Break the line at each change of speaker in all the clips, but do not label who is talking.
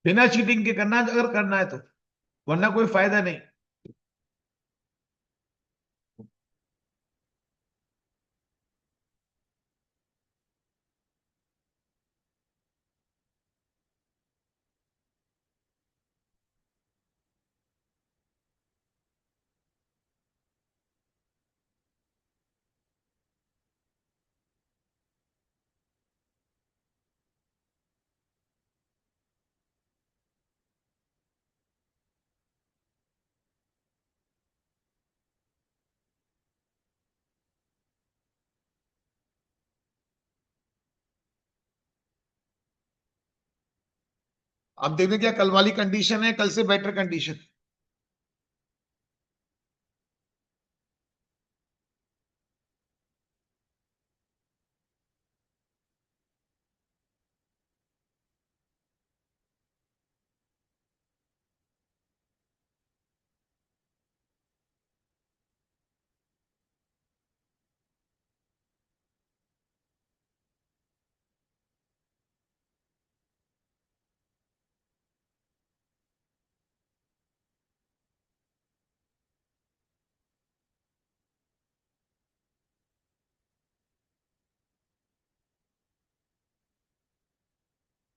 बिना चीटिंग के करना अगर करना है तो, वरना कोई फायदा नहीं। अब देखते क्या कल वाली कंडीशन है, कल से बेटर कंडीशन।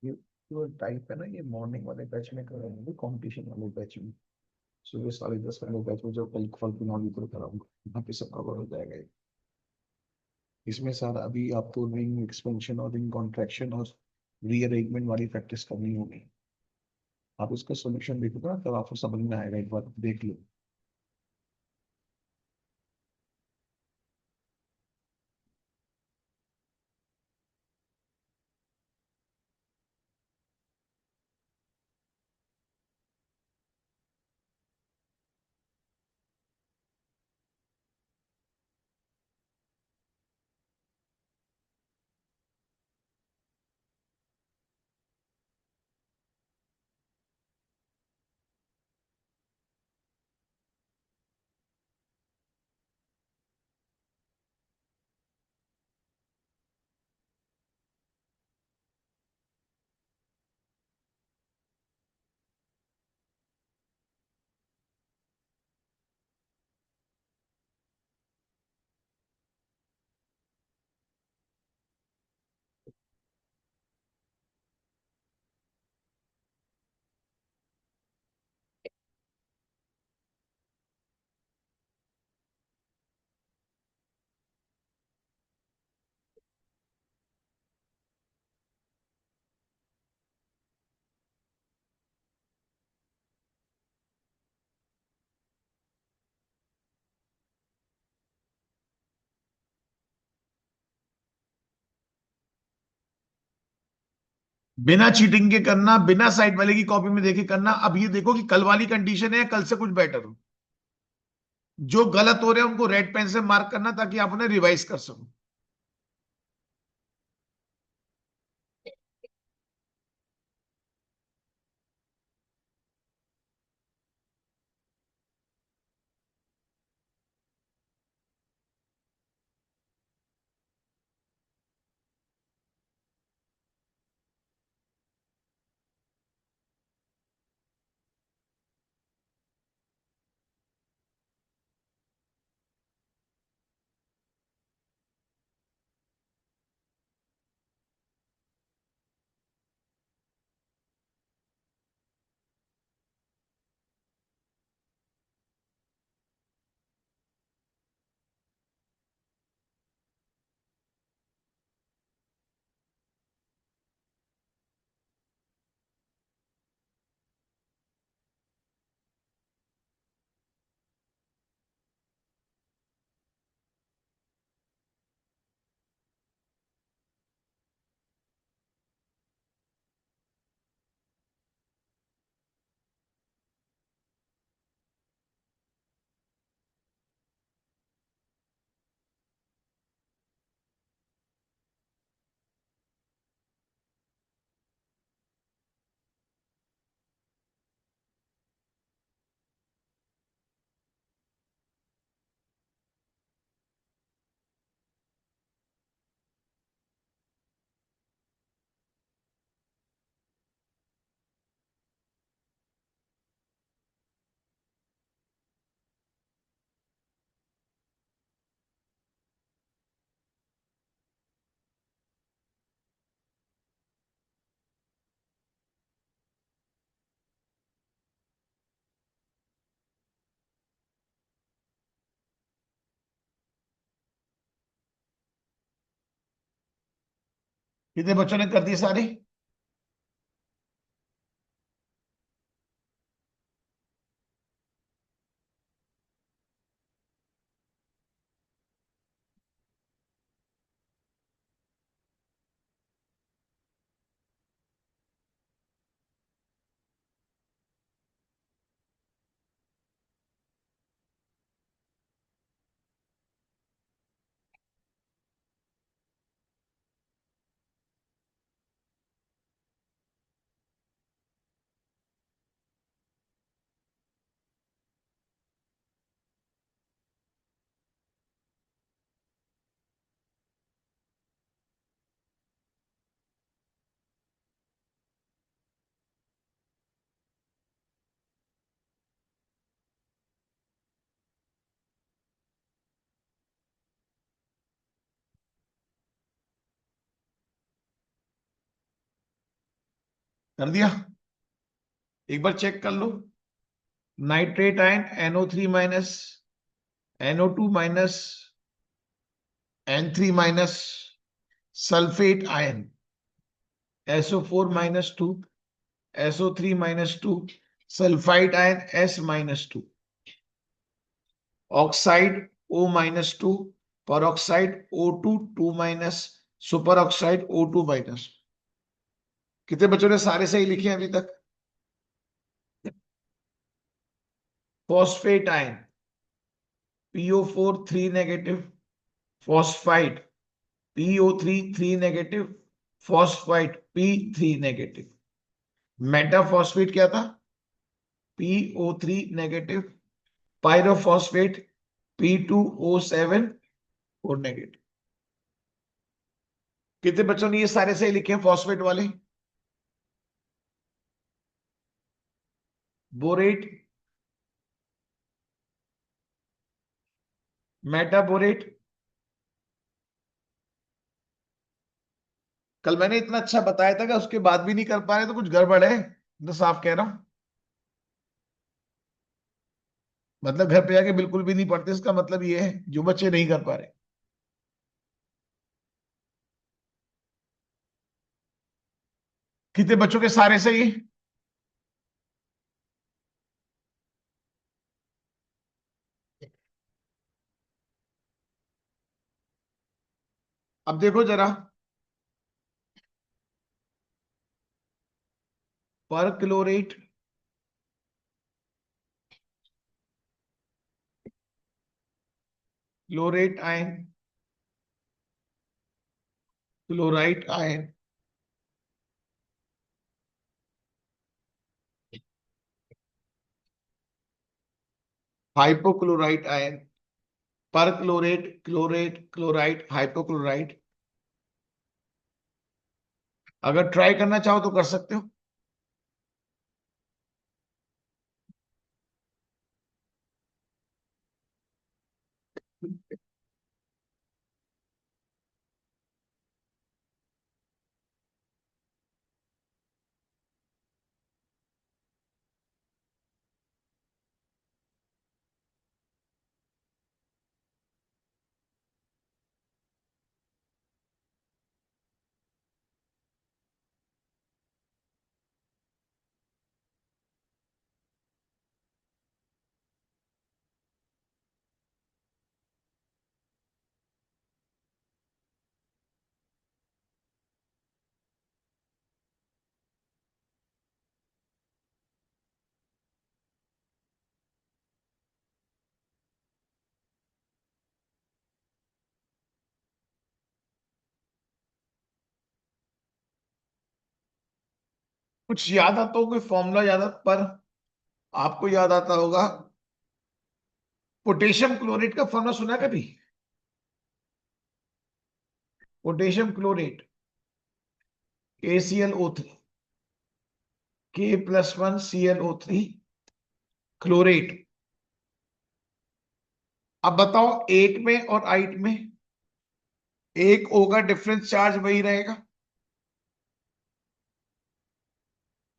ये जो टाइप है ना, ये मॉर्निंग वाले बैच में करेंगे, कंपटीशन वाले बैच में, सुबह 10:30 वाले बैच में जो कल फल फिलहाल भी कराऊंगा, वहाँ पे सब कवर हो जाएगा ये। इसमें सारा अभी आपको रिंग एक्सपेंशन और रिंग कॉन्ट्रैक्शन और रीअरेंजमेंट वाली प्रैक्टिस करनी होगी। आप उसका सोल्यूशन देखोगे ना, तब आपको समझ में आएगा, एक बार देख लो। बिना चीटिंग के करना, बिना साइड वाले की कॉपी में देखे करना। अब ये देखो कि कल वाली कंडीशन है, कल से कुछ बेटर हो। जो गलत हो रहे हैं उनको रेड पेन से मार्क करना, ताकि आप उन्हें रिवाइज कर सको। कितने बच्चों ने कर दिए सारे? कर दिया? एक बार चेक कर लो। Nitrate ion NO3 minus, NO2 minus, N3 minus, sulphate ion SO4 - 2, SO3 - 2, sulphide ion S - 2, oxide O - 2, peroxide O2 2 minus, super oxide O2 minus. कितने बच्चों ने सारे सही लिखे हैं अभी तक? Phosphate ion PO4 3 negative, phosphide PO3 3 negative, phosphide P3 negative. Metaphosphate क्या था? PO3 negative, pyrophosphate P2O7 4 negative. कितने बच्चों ने ये सारे सही लिखे हैं फॉस्फेट वाले? Borate, metaborate. कल मैंने इतना अच्छा बताया था कि उसके बाद भी नहीं कर पा रहे तो कुछ गड़बड़ है, तो साफ कह रहा हूं। मतलब घर पे आके बिल्कुल भी नहीं पढ़ते, इसका मतलब ये है जो बच्चे नहीं कर पा रहे। कितने बच्चों के सारे सही? अब देखो जरा, पर chlorate, chlorate ion, chlorite ion, hypochlorite ion, पर क्लोरेट, क्लोरेट, क्लोराइट, हाइपोक्लोराइट। अगर ट्राई करना चाहो तो कर सकते हो। कुछ याद आता हो, कोई फॉर्मूला याद आता पर आपको याद आता होगा? पोटेशियम क्लोरेट का फॉर्मूला सुना है कभी? Potassium chlorate KClO3, K+1 ClO3 chlorate. अब बताओ, एक में और आइट में एक O का डिफरेंस चार्ज वही रहेगा।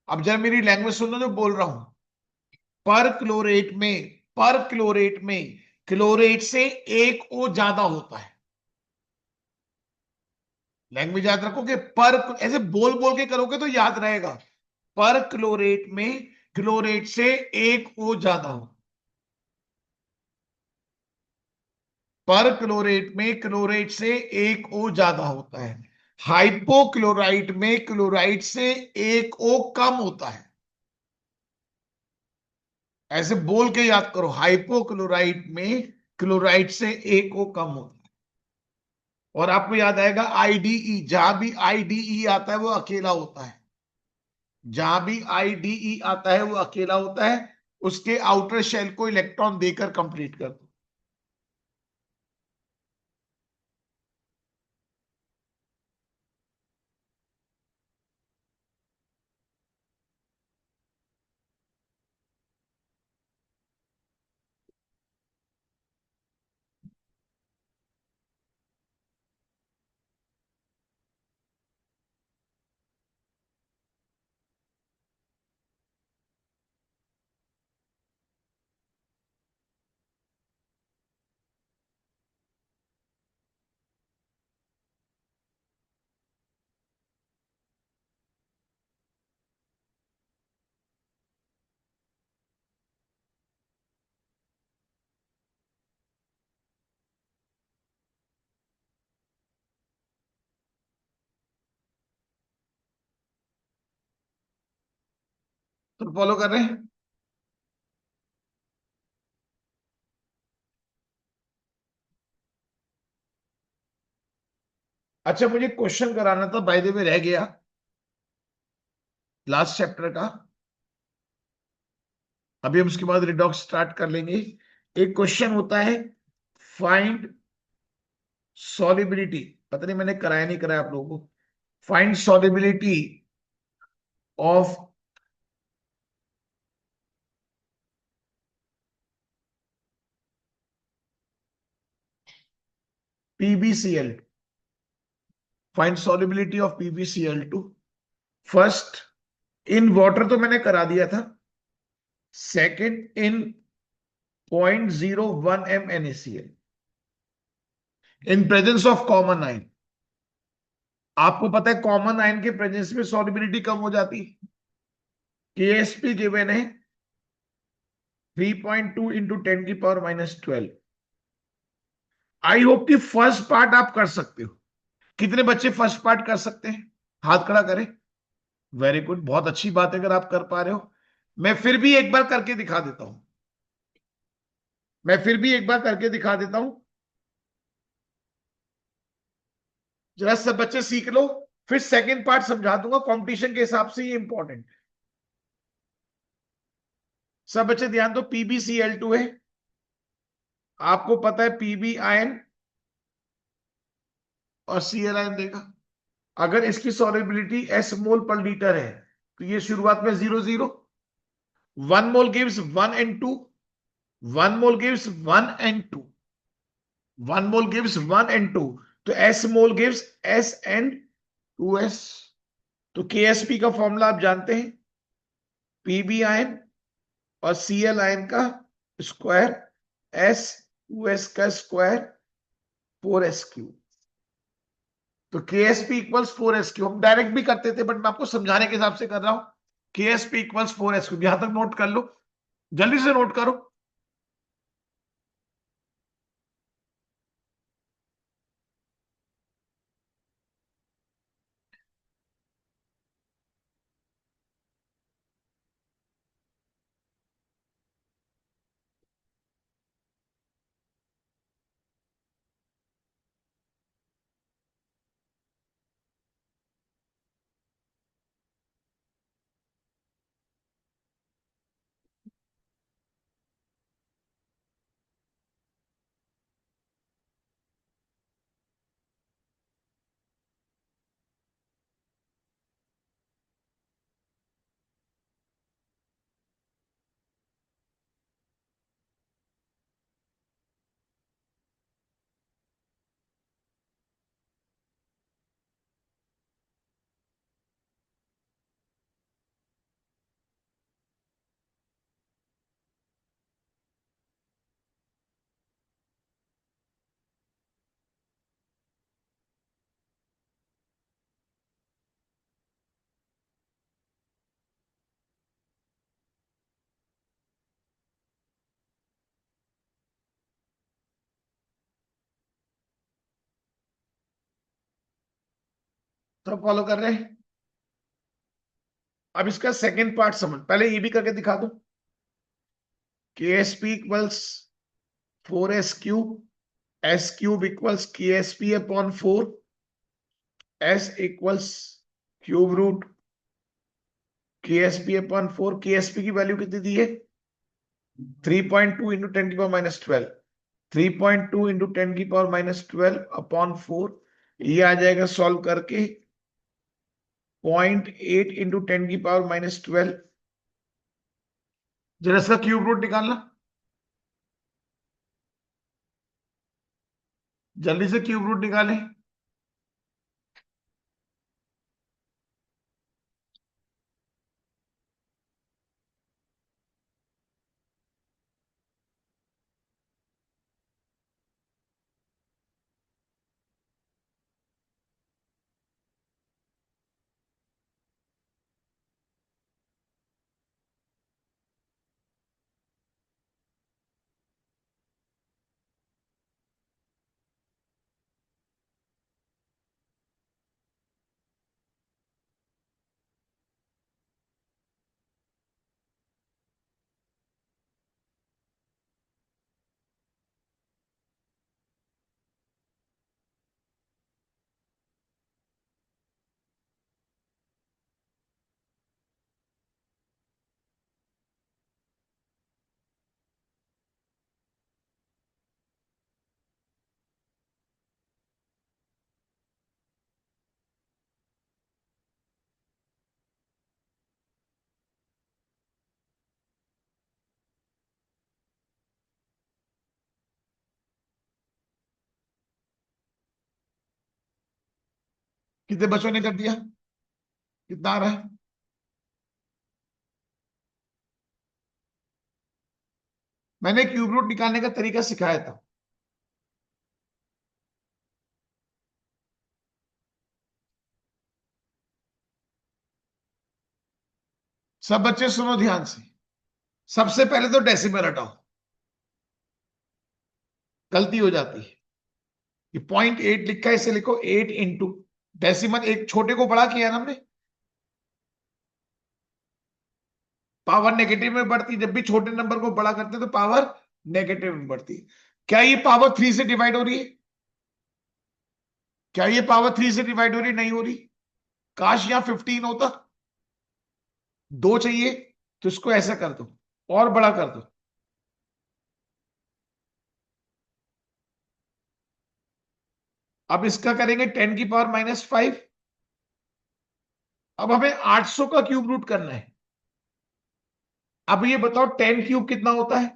अब जरा मेरी लैंग्वेज सुनो जो बोल रहा हूं। पर क्लोरेट में, पर क्लोरेट में क्लोरेट से एक O ज्यादा होता है। लैंग्वेज याद रखोगे, पर ऐसे बोल बोल के करोगे तो याद रहेगा। पर क्लोरेट में क्लोरेट से एक ओ ज्यादा हो। पर क्लोरेट में क्लोरेट से एक ओ ज्यादा होता है। हाइपोक्लोराइट में क्लोराइड से एक ओ कम होता है। ऐसे बोल के याद करो, हाइपोक्लोराइट में क्लोराइड से एक ओ कम होता है। और आपको याद आएगा आईडीई, जहां भी आईडीई आता है वो अकेला होता है। जहां भी आईडीई आता है वो अकेला होता है। उसके आउटर शेल को इलेक्ट्रॉन देकर कंप्लीट कर दो। तो फॉलो कर रहे हैं। अच्छा, मुझे क्वेश्चन कराना था, बाय द वे रह गया, लास्ट चैप्टर का। अभी हम उसके बाद रिडॉक्स स्टार्ट कर लेंगे। एक क्वेश्चन होता है, फाइंड सॉलिबिलिटी। पता नहीं मैंने कराया नहीं कराया आप लोगों को। Find solubility of PbCl। Find solubility of PbCl2। First, in water तो मैंने करा दिया था। Second, in 0.01 m NaCl, in presence of common ion. आपको पता है कॉमन आयन के प्रेजेंस में सॉलिबिलिटी कम हो जाती है। KSP गिवन है 3.2 इंटू 10⁻⁻12। आई होप कि फर्स्ट पार्ट आप कर सकते हो। कितने बच्चे फर्स्ट पार्ट कर सकते हैं? हाथ खड़ा करें। वेरी गुड, बहुत अच्छी बात है अगर आप कर पा रहे हो। मैं फिर भी एक बार करके दिखा देता हूं। मैं फिर भी एक बार करके दिखा देता हूं। जरा सब बच्चे सीख लो, फिर सेकंड पार्ट समझा दूंगा, कंपटीशन के हिसाब से ये इंपॉर्टेंट। सब बच्चे ध्यान दो, PbCl2 है। आपको पता है Pb आयन और Cl आयन देगा। अगर इसकी सॉल्युबिलिटी S मोल पर लीटर है तो ये शुरुआत में 0 0। 1 mole gives 1 and 2। 1 mole gives 1 and 2। 1 mole gives 1 and 2। तो S मोल गिव्स SN2S। तो KSP का फॉर्मूला आप जानते हैं, Pb आयन और Cl आयन का स्क्वायर, S2S का स्क्वायर, 4s3। तो KSP इक्वल्स 4s3। हम डायरेक्ट भी करते थे बट मैं आपको समझाने के हिसाब से कर रहा हूं। KSP इक्वल्स 4s3, यहां तक नोट कर लो, जल्दी से नोट करो। सब फॉलो कर रहे हैं? अब इसका सेकेंड पार्ट समझ, पहले ये भी करके दिखा दो। K S P equals 4s³ s³ equals K S P upon 4, s equals cube root K S P upon 4। K S P की वैल्यू कितनी दी है? 3.2 इंटू 10⁻12, 3.2 इंटू 10⁻12 अपॉन 4। ये आ जाएगा सॉल्व करके 0.8 इंटू 10⁻12। जरा इसका क्यूब रूट निकालना, जल्दी से क्यूब रूट निकालें। कितने बच्चों ने कर दिया? कितना आ रहा है? मैंने क्यूब रूट निकालने का तरीका सिखाया था। सब बच्चे सुनो ध्यान से। सबसे पहले तो डेसिमल हटाओ, गलती हो जाती है। ये 0.8 लिखा है, इसे लिखो 8 इंटू डेसिमल। एक छोटे को बड़ा किया ना हमने, पावर नेगेटिव में बढ़ती। जब भी छोटे नंबर को बड़ा करते हैं तो पावर नेगेटिव में बढ़ती है। क्या ये पावर 3 से डिवाइड हो रही है? क्या ये पावर 3 से डिवाइड हो रही? नहीं हो रही। काश यहां 15 होता। 2 चाहिए तो इसको ऐसा कर दो और बड़ा कर दो। अब इसका करेंगे 10⁻⁻5। अब हमें 800 का क्यूब रूट करना है। अब ये बताओ 10³ कितना होता है?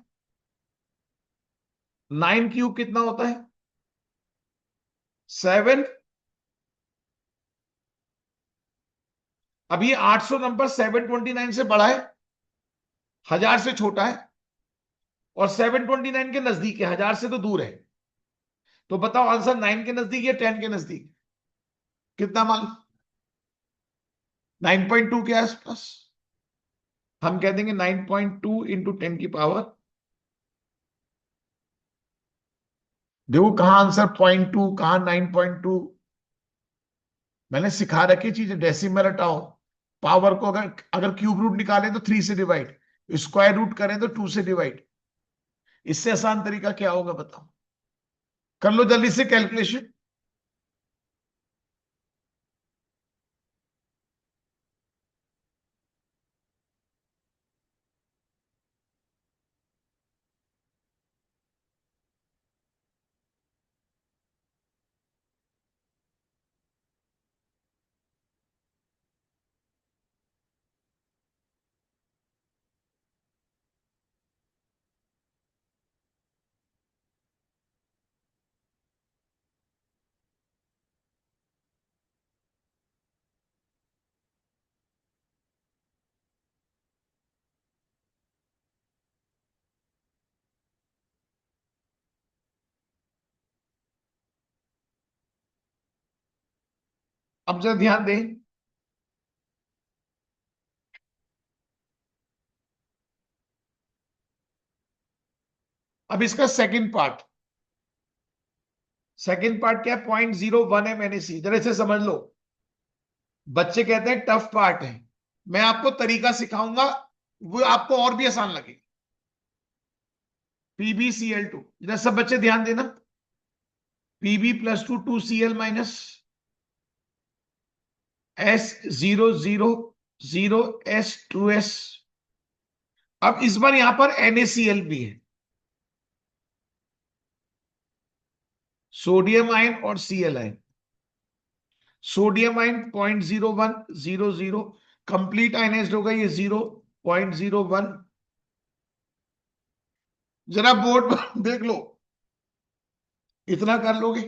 9³ कितना होता है? 7। अब ये 800 नंबर 729 से बड़ा है, 1000 से छोटा है, और 729 के नजदीक है, 1000 से तो दूर है। तो बताओ आंसर 9 के नजदीक या 10 के नजदीक? कितना मान? 9.2 के आसपास। हम कह देंगे 9.2 इंटू 10⁻। देखो कहां आंसर 0.2, कहां 9.2। मैंने सिखा रखी चीज, डेसिमल हटाओ। पावर को अगर अगर क्यूब रूट निकालें तो 3 से डिवाइड, स्क्वायर रूट करें तो 2 से डिवाइड। इससे आसान तरीका क्या होगा बताओ? कर लो जल्दी से कैलकुलेशन। अब जरा ध्यान दें। अब इसका सेकंड पार्ट। सेकंड पार्ट क्या है? 0.01 है, मैंने सी, जरा इसे समझ लो। बच्चे कहते हैं टफ पार्ट है, मैं आपको तरीका सिखाऊंगा, वो आपको और भी आसान लगेगा। PbCl2, जरा सब बच्चे ध्यान देना। Pb+2 2Cl- S0 0 0 S2S। अब इस बार यहां पर NaCl भी है, सोडियम आयन और Cl ion. Sodium ion 0.0100, complete ionised होगा ये 0.01। जरा बोर्ड पर देख लो, इतना कर लोगे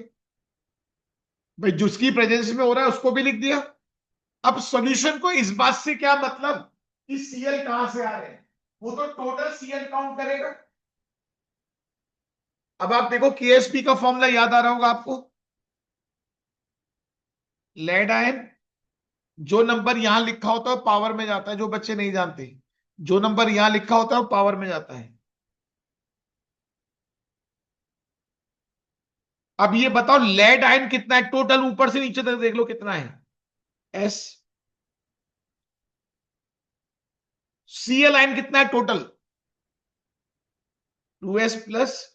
भाई, जिसकी प्रेजेंस में हो रहा है उसको भी लिख दिया। अब सॉल्यूशन को इस बात से क्या मतलब कि Cl कहां से आ रहे हैं, वो तो टोटल Cl काउंट करेगा। अब आप देखो KSP का फॉर्मूला याद आ रहा होगा आपको, लेड आयन, जो नंबर यहां लिखा होता है पावर में जाता है, जो बच्चे नहीं जानते, जो नंबर यहां लिखा होता है वो पावर में जाता है। अब ये बताओ लेड आयन कितना है टोटल, ऊपर से नीचे तक देख लो कितना है, S। Cl आयन कितना है टोटल, 2S+।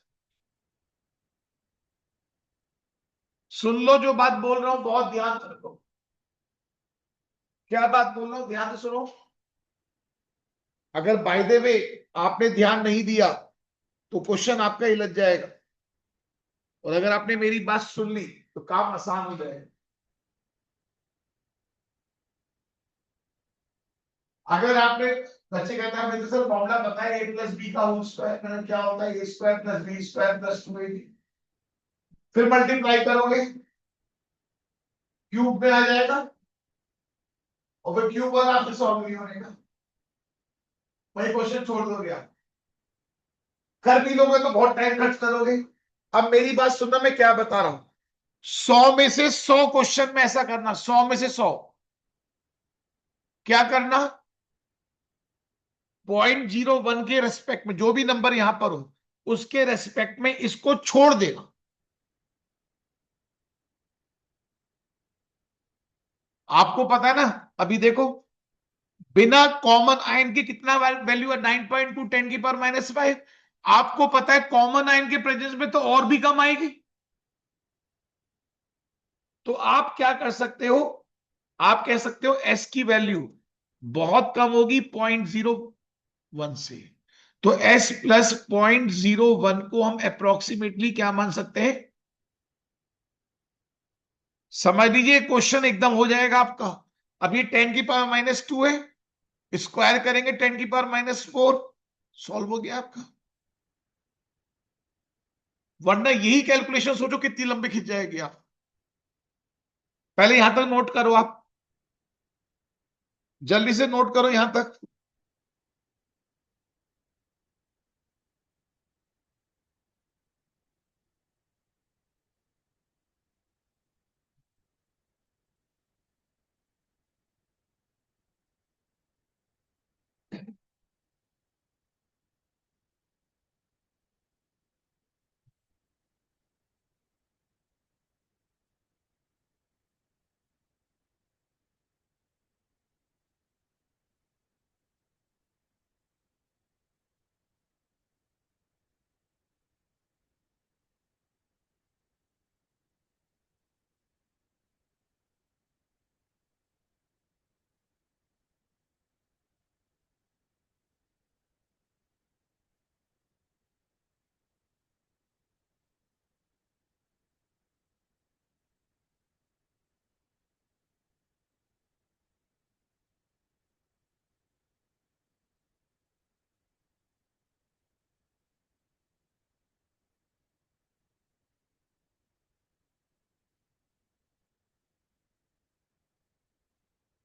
सुन लो जो बात बोल रहा हूं, बहुत ध्यान से रखो, क्या बात बोल रहा हूं ध्यान से सुनो। अगर बाय द वे आपने ध्यान नहीं दिया तो क्वेश्चन आपका ही लग जाएगा, और अगर आपने मेरी बात सुन ली तो काम आसान हो जाएगा। अगर आपने, बच्चे कहते हैं मुझे सर फॉर्मूला बताए A+B का होल स्क्वायर क्या होता है, A² + B² + 2AB, फिर मल्टीप्लाई करोगे क्यूब में आ जाएगा, और फिर क्यूब वाला आपसे सॉल्व नहीं होने का, वही क्वेश्चन छोड़ दोगे आप, कर भी लोगे तो बहुत टाइम खर्च करोगे। अब मेरी बात सुनना, मैं क्या बता रहा हूं, 100 में से 100 क्वेश्चन में ऐसा करना, 100 में से 100 क्या करना, 0.01 के रेस्पेक्ट में जो भी नंबर यहां पर हो उसके रेस्पेक्ट में इसको छोड़ देना। आपको पता है ना, अभी देखो बिना कॉमन आयन के कितना वैल्यू है, 9.2 10⁻⁵। आपको पता है कॉमन आयन के प्रेजेंस में तो और भी कम आएगी, तो आप क्या कर सकते हो, आप कह सकते हो एस की वैल्यू बहुत कम होगी 0.01 से, तो S+0.01 को हम अप्रोक्सीमेटली क्या मान सकते हैं, समझ लीजिए क्वेश्चन एकदम हो जाएगा आपका। अब ये 10⁻⁻² है, स्क्वायर करेंगे 10⁻⁴, सॉल्व हो गया आपका। वरना यही कैलकुलेशन सोचो कितनी लंबी खिंच जाएगी आप, पहले यहां तक नोट करो आप, जल्दी से नोट करो यहां तक।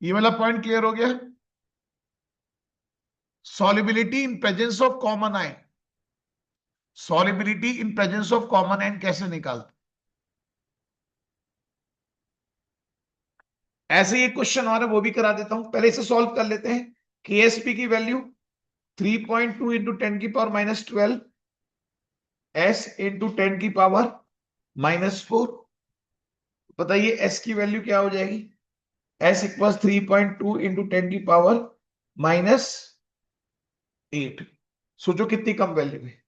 ये वाला पॉइंट क्लियर हो गया, solubility in presence of common ion, solubility in presence of common ion कैसे निकालते, ऐसे ये क्वेश्चन और है वो भी करा देता हूं, पहले इसे सॉल्व कर लेते हैं। KSP की वैल्यू 3.2 इंटू 10⁻12 S इंटू 10⁻⁴, बताइए S की वैल्यू क्या हो जाएगी, S इक्वल 3.2 इंटू 10⁻⁻8। सोचो कितनी कम वैल्यू है।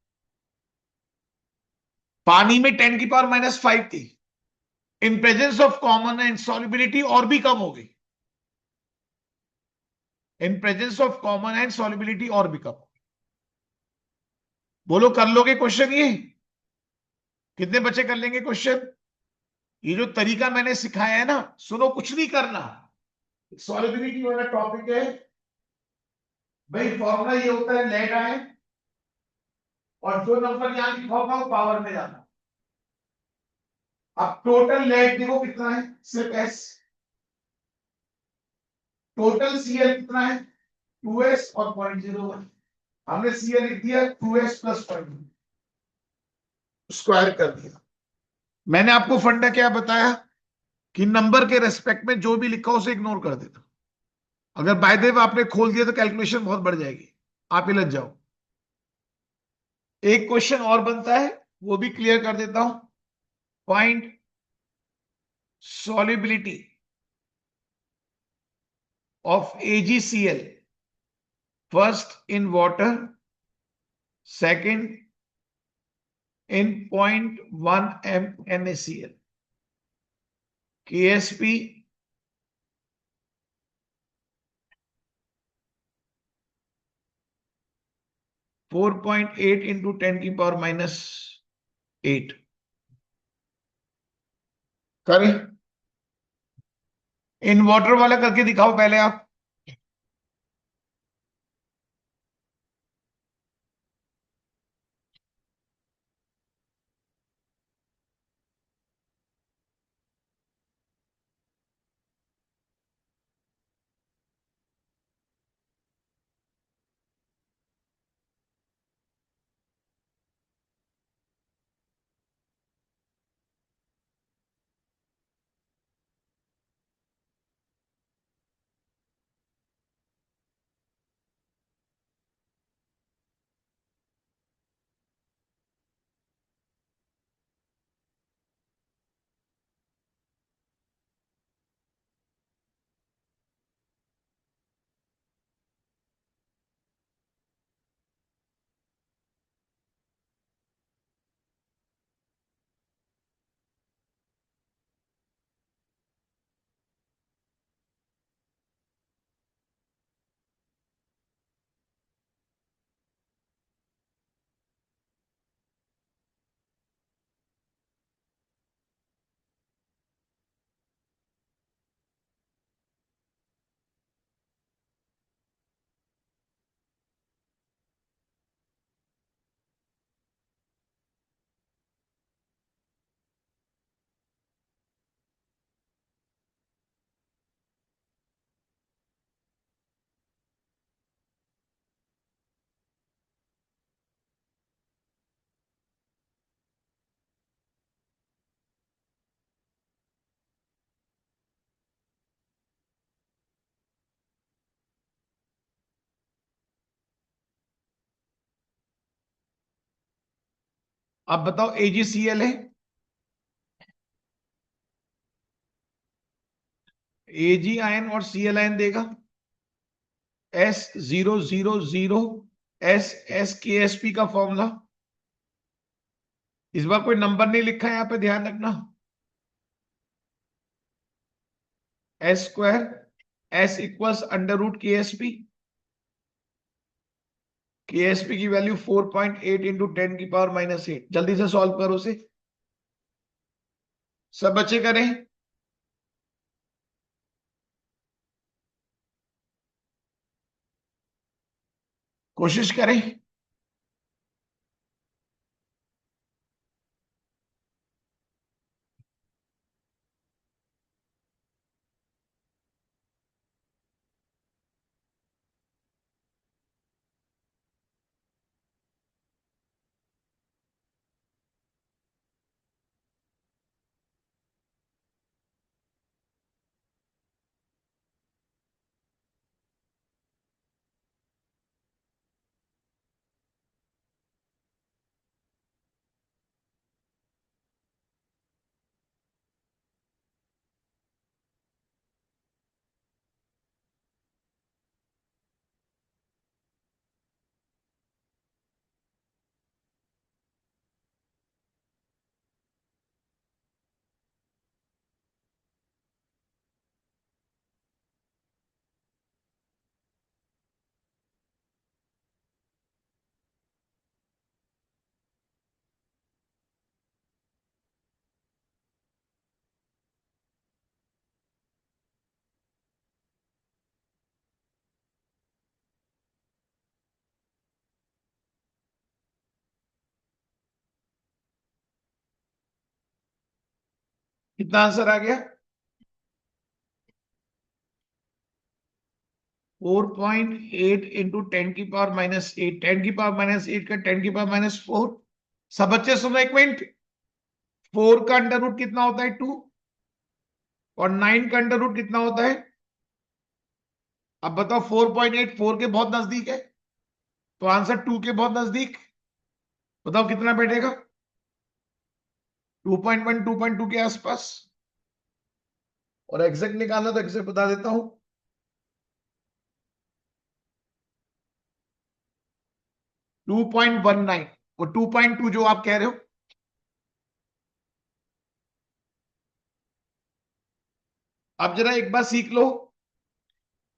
पानी में 10⁻⁻5 थी, in presence of common and solubility और भी कम हो गई। In presence of common and solubility और भी कम। बोलो कर लोगे क्वेश्चन ये? कितने बच्चे कर लेंगे क्वेश्चन? ये जो तरीका मैंने सिखाया है ना, सुनो कुछ नहीं करना, सॉल्युबिलिटी वाला टॉपिक है भाई। फॉर्मूला ये होता है लेट आए, और जो नंबर यहां लिखा होगा वो पावर में जाना। अब टोटल लेट देखो कितना है, सिर्फ एस। टोटल सीएल कितना है, 2s और 0.01। हमने सीएल लिख दिया 2s प्लस 0.01, स्क्वायर कर दिया। मैंने आपको फंडा क्या बताया कि नंबर के रेस्पेक्ट में जो भी लिखा उसे इग्नोर कर देता। अगर बाय द वे आपने खोल दिया तो कैलकुलेशन बहुत बढ़ जाएगी, आप ही लग जाओ। एक क्वेश्चन और बनता है, वो भी क्लियर कर देता हूं। Point solubility of AgCl, first in water, second in 0.1 m NaCl, KSP 4.8 into 10⁻⁻8। करें? इन वाटर वाला करके दिखाओ पहले आप। आप बताओ AgCl है, Ag आयन और Cl आयन देगा S000 SSKSP का फॉर्मूला। इस बार कोई नंबर नहीं लिखा है यहां पे, ध्यान रखना। S square, S equals √KSP। KSP की वैल्यू 4.8 इंटू 10⁻⁻8। जल्दी से सॉल्व करो उसे, सब बच्चे करें। कोशिश करें। कितना आंसर आ गया? 4.8 इंटू 10 की पावर -8, 10 की पावर -8 का 10 की पावर-4। सब बच्चे सुनो एक मिनट। 4 का अंडर रूट कितना होता है? 2। और 9 का अंडर रूट कितना होता है? अब बताओ, 4.8 4 के बहुत नजदीक है, तो आंसर 2 के बहुत नजदीक। बताओ कितना बैठेगा? 2.1 2.2 के आसपास। और एग्जैक्ट निकालना तो एग्जैक्ट बता देता हूं। 2.19। वो 2.2 जो आप कह रहे हो। अब जरा एक बात सीख लो।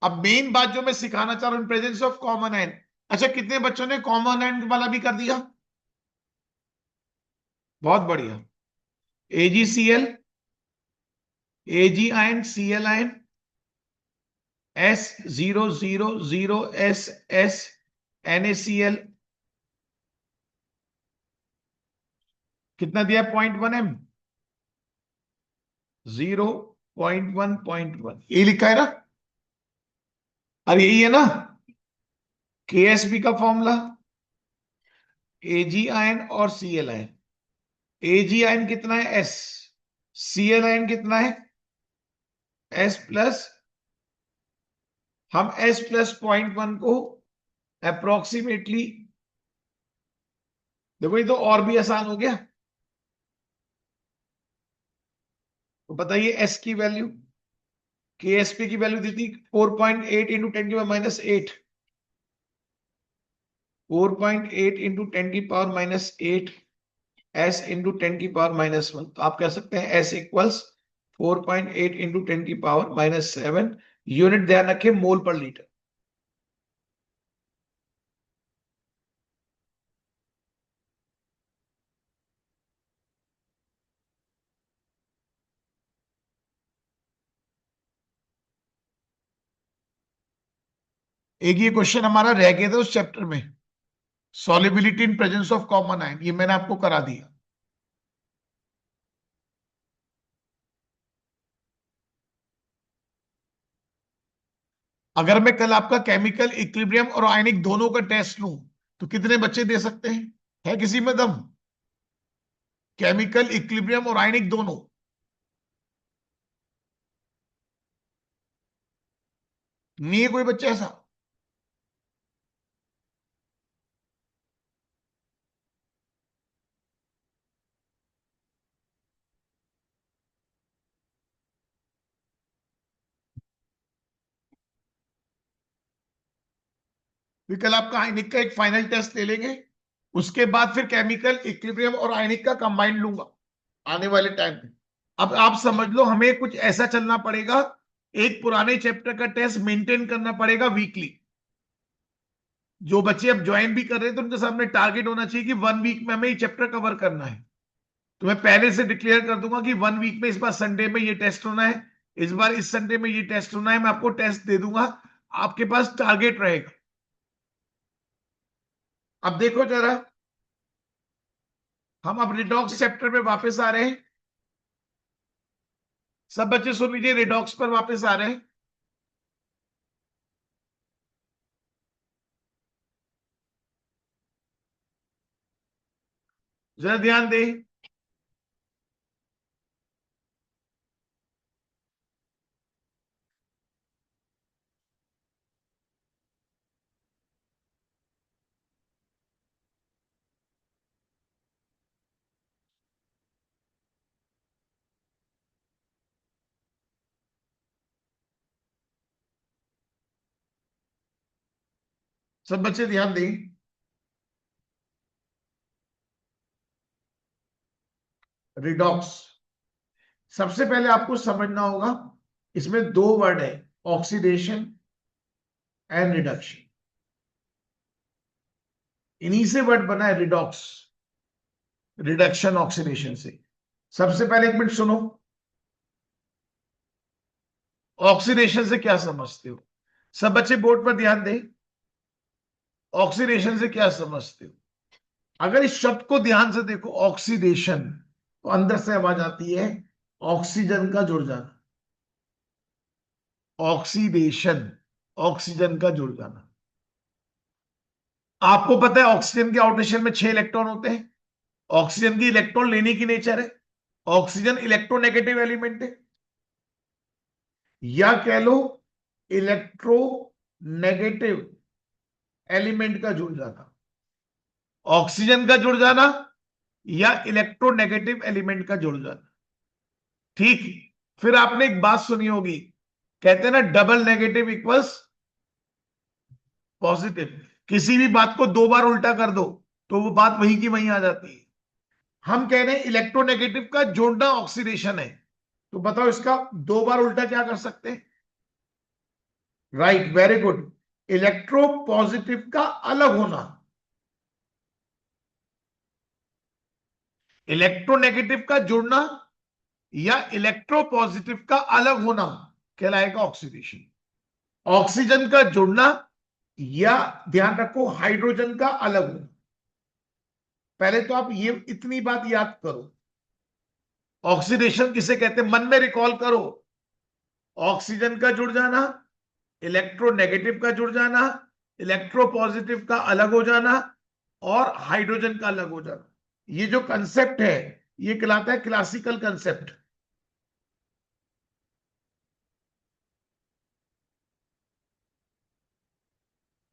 अब मेन बात जो मैं सिखाना चाह रहा हूं, प्रेजेंस ऑफ कॉमन आयन। अच्छा, कितने बच्चों ने कॉमन आयन वाला भी कर दिया? बहुत बढ़िया। AgCl, Ag ion, Cl ion, S0 0 0 S NaCl। कितना दिया? 0.1 m। 0.1 ये लिखा है ना? अरे यही है ना KSB का फॉर्मूला। Ag आयन और Cl आयन। Ag आयन कितना है? S। Cl आयन कितना है? S+। हम S+0.1 को अप्रोक्सीमेटली, देखो ये तो और भी आसान हो गया। तो बताइए S की वैल्यू, KSP की वैल्यू दी थी 4.8 इंटू 10 की पावर -8। 4.8 इंटू 10 की पावर-8 S इंटू 10 की पावर-1। तो आप कह सकते हैं S इक्वल्स 4.8 इंटू 10 की पावर-7। यूनिट ध्यान रखें, मोल पर लीटर। एक ये क्वेश्चन हमारा रह गया था उस चैप्टर में, solubility in presence of common ion, ये मैंने आपको करा दिया। अगर मैं कल आपका केमिकल इक्विलिब्रियम और आयनिक दोनों का टेस्ट लूं, तो कितने बच्चे दे सकते हैं? है किसी में दम? केमिकल इक्विलिब्रियम और आयनिक दोनों। नहीं है कोई बच्चा ऐसा? फिर कल आपका आयनिक का एक फाइनल टेस्ट ले लेंगे। उसके बाद फिर केमिकल इक्विलिब्रियम और आयनिक का कंबाइंड लूंगा आने वाले टाइम में। अब आप समझ लो, हमें कुछ ऐसा चलना पड़ेगा, एक पुराने चैप्टर का टेस्ट मेंटेन करना पड़ेगा वीकली। जो बच्चे अब ज्वाइन भी कर रहे हैं, तो उनके सामने टारगेट होना चाहिए कि 1 वीक में हमें ये चैप्टर कवर करना है। तो मैं पहले से डिक्लेयर कर दूंगा कि 1 वीक में, इस बार संडे में ये टेस्ट होना है, इस बार इस संडे में ये टेस्ट होना है। मैं आपको टेस्ट दे दूंगा, आपके पास टारगेट रहेगा। अब देखो जरा, हम अब रिडॉक्स चैप्टर में वापस आ रहे हैं। सब बच्चे सुन लीजिए, रिडॉक्स पर वापस आ रहे हैं। जरा ध्यान दें। सब बच्चे ध्यान दें। रिडॉक्स, सबसे पहले आपको समझना होगा, इसमें दो वर्ड है, ऑक्सीडेशन एंड रिडक्शन। इन्हीं से वर्ड बना है रिडॉक्स, रिडक्शन ऑक्सीडेशन से। सबसे पहले एक मिनट सुनो, ऑक्सीडेशन से क्या समझते हो? सब बच्चे बोर्ड पर ध्यान दें। ऑक्सीडेशन से क्या समझते हो? अगर इस शब्द को ध्यान से देखो, ऑक्सीडेशन, तो अंदर से आवाज आती है ऑक्सीजन का जुड़ जाना, ऑक्सीडेशन, ऑक्सीजन का जुड़ जाना। आपको पता है ऑक्सीजन के आउटर शेल में 6 इलेक्ट्रॉन होते हैं। ऑक्सीजन की इलेक्ट्रॉन लेने की नेचर है। ऑक्सीजन इलेक्ट्रोनेगेटिव एलिमेंट है, या कह लो इलेक्ट्रोनेगेटिव एलिमेंट का जुड़ जाना। ऑक्सीजन का जुड़ जाना या इलेक्ट्रोनेगेटिव एलिमेंट का जुड़ जाना। ठीक। फिर आपने एक बात सुनी होगी, कहते हैं ना डबल नेगेटिव इक्वल्स पॉजिटिव। किसी भी बात को 2 बार उल्टा कर दो तो वो बात वहीं की वहीं आ जाती है। हम कह रहे हैं इलेक्ट्रोनेगेटिव का जोड़ना ऑक्सीडेशन है, तो बताओ इसका 2 बार उल्टा क्या कर सकते हैं? Right, very good. Electro positive का अलग होना, इलेक्ट्रोनेगेटिव का जुड़ना या इलेक्ट्रो पॉजिटिव का अलग होना कहलाएगा ऑक्सीडेशन। ऑक्सीजन का जुड़ना या ध्यान रखो हाइड्रोजन का अलग होना। पहले तो आप ये इतनी बात याद करो, ऑक्सीडेशन किसे कहते हैं, मन में रिकॉल करो। ऑक्सीजन का जुड़ जाना, इलेक्ट्रोनेगेटिव का जुड़ जाना, इलेक्ट्रो पॉजिटिव का अलग हो जाना और हाइड्रोजन का अलग हो जाना। ये जो कंसेप्ट है ये कहलाता है क्लासिकल कंसेप्ट।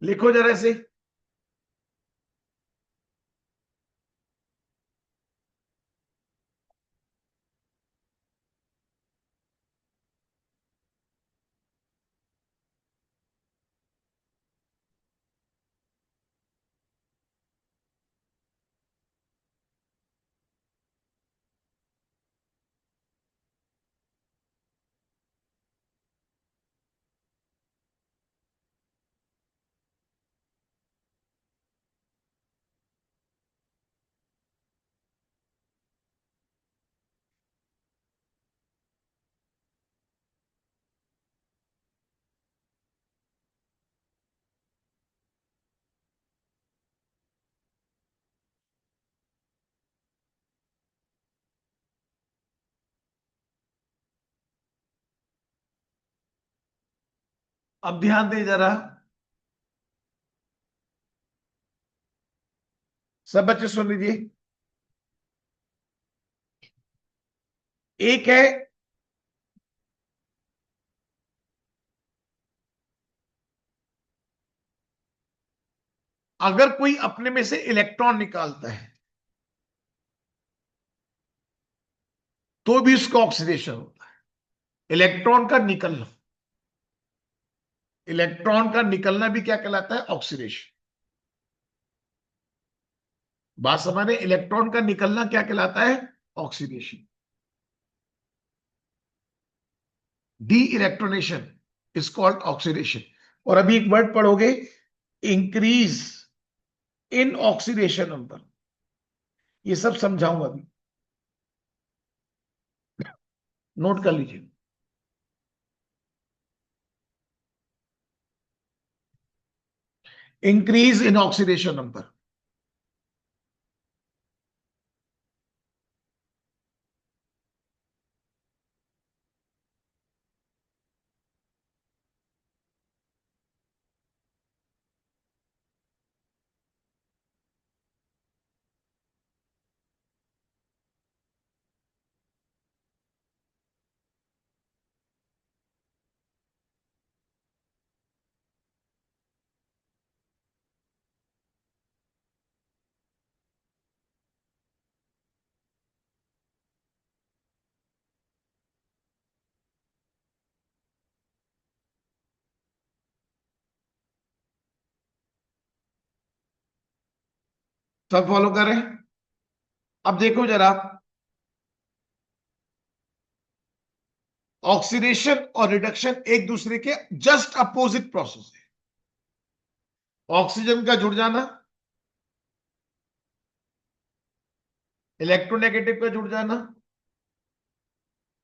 लिखो जरा से। अब ध्यान दे जरा, सब बच्चे सुन लीजिए। एक है अगर कोई अपने में से इलेक्ट्रॉन निकालता है तो भी उसका ऑक्सीडेशन होता है। इलेक्ट्रॉन का निकलना, इलेक्ट्रॉन का निकलना भी क्या कहलाता है? ऑक्सीडेशन। बात समझ, इलेक्ट्रॉन का निकलना क्या कहलाता है? Oxidation. De electronation is called oxidation. और अभी एक वर्ड पढ़ोगे, इंक्रीज इन ऑक्सीडेशन नंबर। ये सब समझाऊंगा अभी, नोट कर लीजिए। Increase in oxidation number. सब फॉलो करें। अब देखो जरा, ऑक्सीडेशन और रिडक्शन एक दूसरे के जस्ट अपोजिट प्रोसेस है। ऑक्सीजन का जुड़ जाना, इलेक्ट्रोनेगेटिव का जुड़ जाना,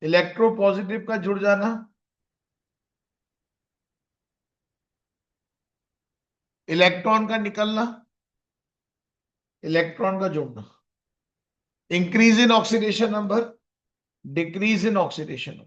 इलेक्ट्रो पॉजिटिव का जुड़ जाना, इलेक्ट्रॉन का निकलना, इलेक्ट्रॉन का जुड़ना। Increase in oxidation number decrease in oxidation.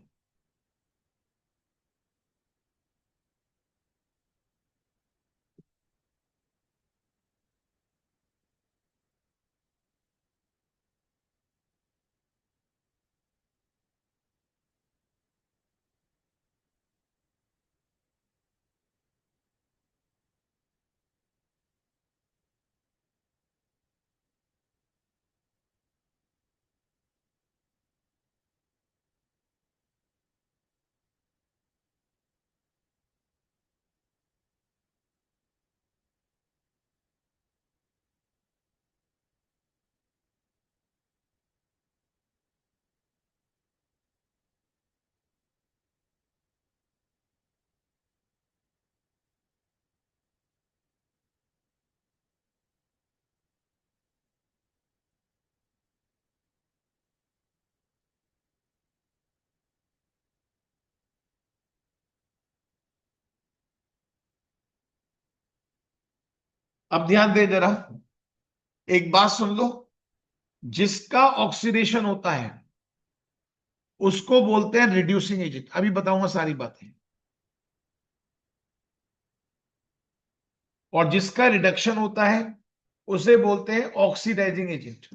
अब ध्यान दे जरा, एक बात सुन लो। जिसका ऑक्सीडेशन होता है उसको बोलते हैं रिड्यूसिंग एजेंट। अभी बताऊंगा सारी बातें। और जिसका रिडक्शन होता है उसे बोलते हैं ऑक्सीडाइजिंग एजेंट।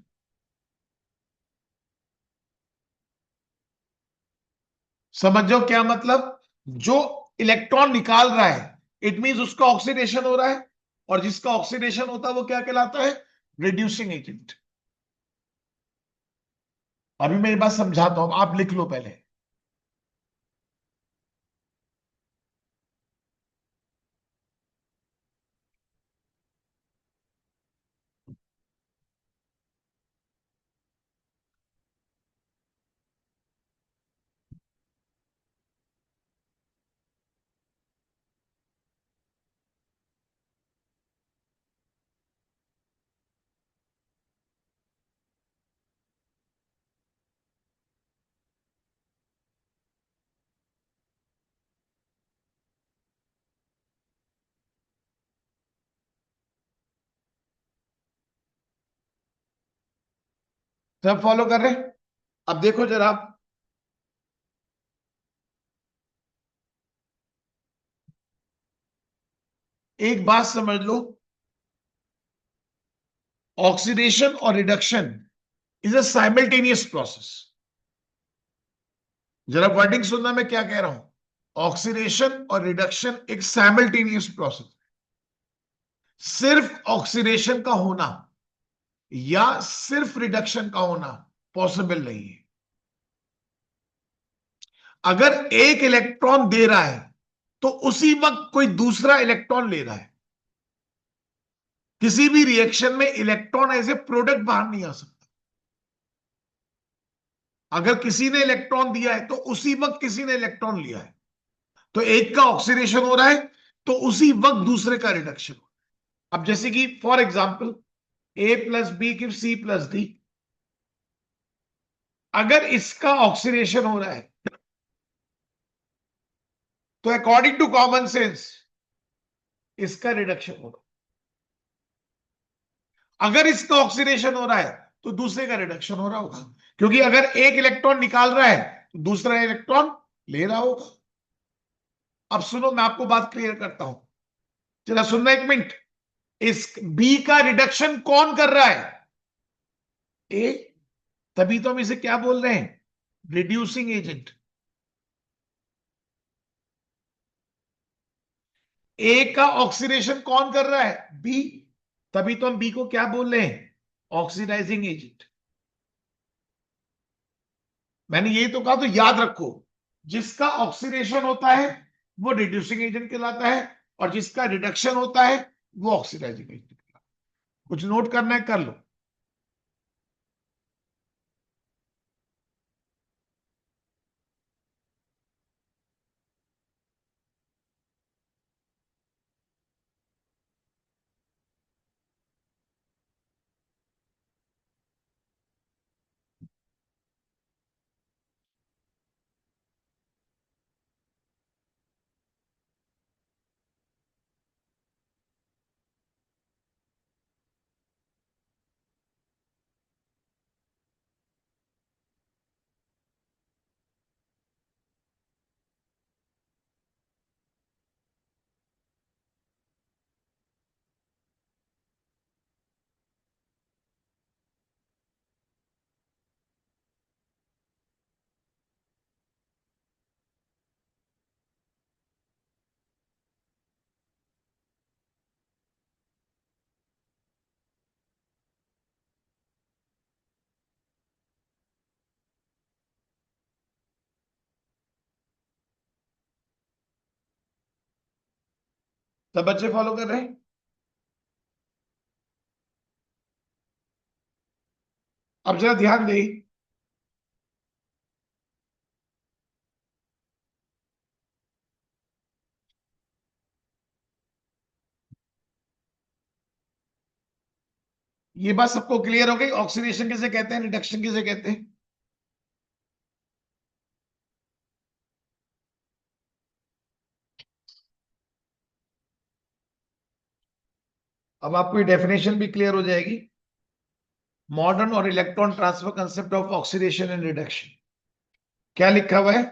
समझ जाओ क्या मतलब। जो इलेक्ट्रॉन निकाल रहा है इट मींस उसका ऑक्सीडेशन हो रहा है, और जिसका ऑक्सीडेशन होता है वो क्या कहलाता है? Reducing agent. अभी मेरी बात समझाता हूं, आप लिख लो पहले। सब फॉलो कर रहे हैं? अब देखो जरा, एक बात समझ लो। ऑक्सीडेशन और reduction is a simultaneous process. जरा वर्डिंग सुनना मैं क्या कह रहा हूं। ऑक्सीडेशन और रिडक्शन एक साइमल्टेनियस प्रोसेस। सिर्फ ऑक्सीडेशन का होना या सिर्फ रिडक्शन का होना पॉसिबल नहीं है। अगर एक इलेक्ट्रॉन दे रहा है तो उसी वक्त कोई दूसरा इलेक्ट्रॉन ले रहा है। किसी भी रिएक्शन में इलेक्ट्रॉन एज ए प्रोडक्ट बाहर नहीं आ सकता। अगर किसी ने इलेक्ट्रॉन दिया है तो उसी वक्त किसी ने इलेक्ट्रॉन लिया है। तो एक का ऑक्सीडेशन हो रहा है तो उसी वक्त दूसरे का रिडक्शन हो रहा है। अब जैसे कि for example A plus B give C plus D. अगर इसका ऑक्सीडेशन हो रहा है तो अकॉर्डिंग टू कॉमन सेंस इसका रिडक्शन होगा। अगर इसका ऑक्सीडेशन हो रहा है तो दूसरे का रिडक्शन हो रहा होगा, क्योंकि अगर एक इलेक्ट्रॉन निकाल रहा है तो दूसरा इलेक्ट्रॉन ले रहा होगा। अब सुनो, मैं आपको बात क्लियर करता हूं, जरा सुनना एक मिनट। इस बी का रिडक्शन कौन कर रहा है? ए। तभी तो हम इसे क्या बोल रहे हैं? Reducing agent. ए का ऑक्सीडेशन कौन कर रहा है? बी। तभी तो हम बी को क्या बोल रहे हैं? Oxidising agent. मैंने यही तो कहा, तो याद रखो। जिसका ऑक्सीडेशन होता है वो रिड्यूसिंग एजेंट कहलाता है, और जिसका रिडक्शन होता है वो ऑक्सीडाइजिंग एजेंट कहलाता है। कुछ नोट करना है कर लो। सब बच्चे फॉलो कर रहे हैं? अब जरा ध्यान दे, ये बात सबको क्लियर हो गई? ऑक्सीडेशन किसे कहते हैं, रिडक्शन किसे कहते हैं? अब आपको ये डेफिनेशन भी क्लियर हो जाएगी। मॉडर्न और electron transfer concept of oxidation and reduction. क्या लिखा हुआ है?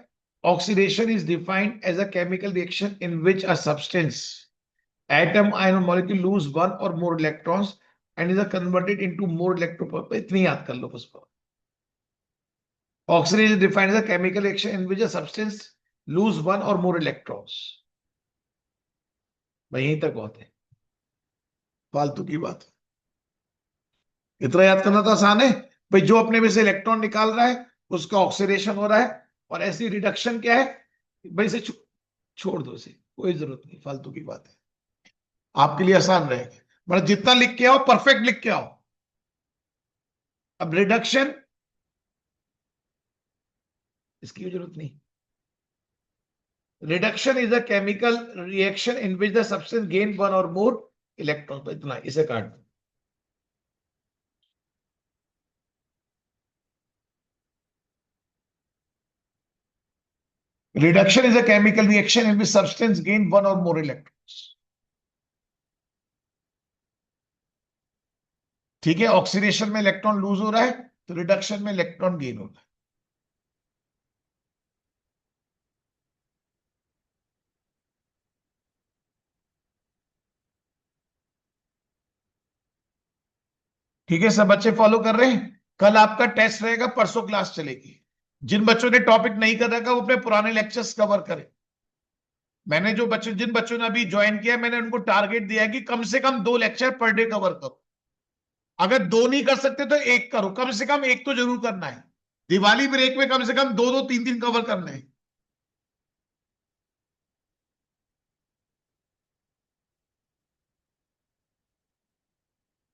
Oxidation is defined as a chemical reaction in which a substance atom ion or molecule lose one or more electrons and is converted into more electro, इतनी याद कर लो बस। Oxidation is defined as a chemical reaction in which a substance lose one or more electrons. भाई यहीं तक बहुत है, फालतू की बात। इतना याद करना तो आसान है। भाई जो अपने में से इलेक्ट्रॉन निकाल रहा है उसका ऑक्सीडेशन हो रहा है, और ऐसी रिडक्शन क्या है? भाई इसे छोड़ दो, इसे कोई जरूरत नहीं, फालतू की बात है। आपके लिए आसान रहेगा, मतलब जितना लिख के आओ परफेक्ट लिख के आओ। अब रिडक्शन, इसकी भी जरूरत नहीं। Reduction is a chemical reaction in which the substance gain one or more electron, इतना, इसे काट दो। Reduction is a chemical reaction in which substance gain one or more electrons. ठीक है, ऑक्सीडेशन में इलेक्ट्रॉन लूज हो रहा है, तो रिडक्शन में इलेक्ट्रॉन गेन हो रहा है। ठीक है, सब बच्चे फॉलो कर रहे हैं? कल आपका टेस्ट रहेगा, परसों क्लास चलेगी। जिन बच्चों ने टॉपिक नहीं कर रखा वो अपने पुराने लेक्चर्स कवर करें। मैंने जो बच्चे, जिन बच्चों ने अभी ज्वाइन किया, मैंने उनको टारगेट दिया है कि कम से कम 2 लेक्चर पर डे कवर करो। अगर 2 नहीं कर सकते तो 1 करो, कम से कम 1 तो जरूर करना है। दिवाली ब्रेक में कम से कम 2 2 3 3 कवर करने हैं।